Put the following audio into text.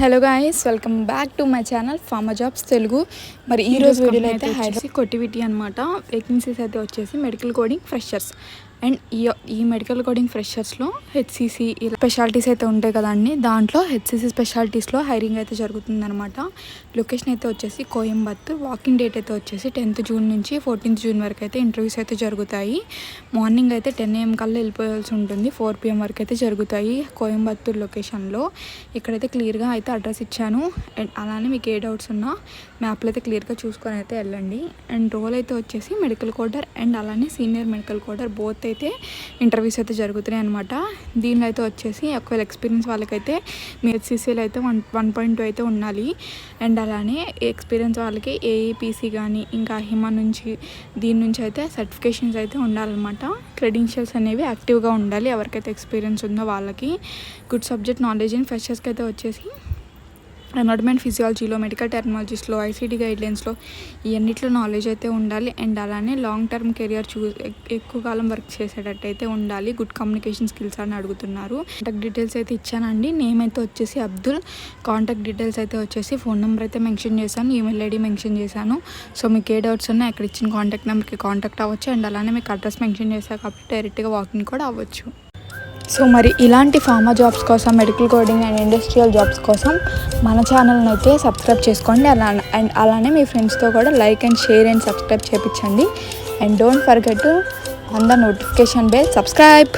Hello guys, welcome back to my channel pharma jobs Telugu. మరి ఈరోజు వీడియోలో అయితే హైదరాబాద్ కొటివిటీ అనమాట. వేకెన్సీస్ అయితే వచ్చేసి మెడికల్ కోడింగ్ ఫ్రెషర్స్ అండ్ ఈ మెడికల్ కోడింగ్ ఫ్రెషర్స్లో హెచ్సిసి ఇలా స్పెషాలిటీస్ అయితే ఉంటాయి కదండి. దాంట్లో హెచ్సిసి స్పెషాలిటీస్లో హైరింగ్ అయితే జరుగుతుందనమాట. లొకేషన్ అయితే వచ్చేసి కోయంబత్తూర్. వాకింగ్ డేట్ అయితే వచ్చేసి 10th జూన్ నుంచి 14th జూన్ వరకు అయితే ఇంటర్వ్యూస్ అయితే జరుగుతాయి. మార్నింగ్ అయితే 10 AM కల్లా వెళ్ళిపోవాల్సి ఉంటుంది. 4 PM వరకు అయితే జరుగుతాయి కోయంబత్తూర్ లొకేషన్లో. ఇక్కడైతే క్లియర్గా అయితే అడ్రస్ ఇచ్చాను. అండ్ అలానే మీకు ఏ డౌట్స్ ఉన్నా మ్యాప్లో అయితే క్లియర్గా చూసుకొని అయితే వెళ్ళండి. అండ్ రోల్ అయితే వచ్చేసి మెడికల్ కోడర్ అండ్ అలానే సీనియర్ మెడికల్ కోడర్ బోత్ అయితే ఇంటర్వ్యూస్ అయితే జరుగుతున్నాయి అనమాట. దీనిలో అయితే వచ్చేసి ఒకవేళ ఎక్స్పీరియన్స్ వాళ్ళకైతే మీ హెచ్సిసిలో అయితే 1.2 అయితే ఉండాలి. అండ్ అలానే ఎక్స్పీరియన్స్ వాళ్ళకి ఏఈపీసీ కానీ ఇంకా హిమా నుంచి దీని నుంచి అయితే సర్టిఫికేషన్స్ అయితే ఉండాలన్నమాట. క్రెడెన్షియల్స్ అనేవి యాక్టివ్గా ఉండాలి ఎవరికైతే ఎక్స్పీరియన్స్ ఉందో వాళ్ళకి. గుడ్ సబ్జెక్ట్ నాలెడ్జ్ ఇన్ ఫ్రెషర్స్కి అయితే వచ్చేసి ఎనాటమీ ఫిజియాలజీలో, మెడికల్ టెర్మినాలజీస్లో, ఐసీటీ గైడ్లైన్స్లో ఇవన్నిట్లో నాలెడ్జ్ అయితే ఉండాలి. అండ్ అలానే లాంగ్ టర్మ్ కెరియర్ ఎక్కువ కాలం వర్క్ చేసేటట్టయితే ఉండాలి. గుడ్ కమ్యూనికేషన్ స్కిల్స్ అని అడుగుతున్నారు. కాంటాక్ట్ డీటెయిల్స్ అయితే ఇచ్చానండి. నేమ్ అయితే వచ్చేసి అబ్దుల్. కాంటాక్ట్ డీటెయిల్స్ అయితే వచ్చేసి ఫోన్ నెంబర్ అయితే మెన్షన్ చేశాను, ఈమెయిల్ ఐడి మెన్షన్ చేశాను. సో మీకు ఏ డౌట్స్ ఉన్నా అక్కడ ఇచ్చిన కాంటాక్ట్ నెంబర్కి కాంటాక్ట్ అవ్వచ్చు. అండ్ అలానే మీకు అడ్రస్ మెన్షన్ చేశాను కాబట్టి డైరెక్ట్గా వాకింగ్ కూడా అవ్వచ్చు. సో మరి ఇలాంటి ఫార్మా జాబ్స్ కోసం, medical coding and industrial jobs కోసం మన ఛానల్ని అయితే సబ్స్క్రైబ్ చేసుకోండి. అండ్ అలానే మీ ఫ్రెండ్స్తో కూడా like and share and subscribe చేయించండి. And don't forget to on the notification bell. Subscribe.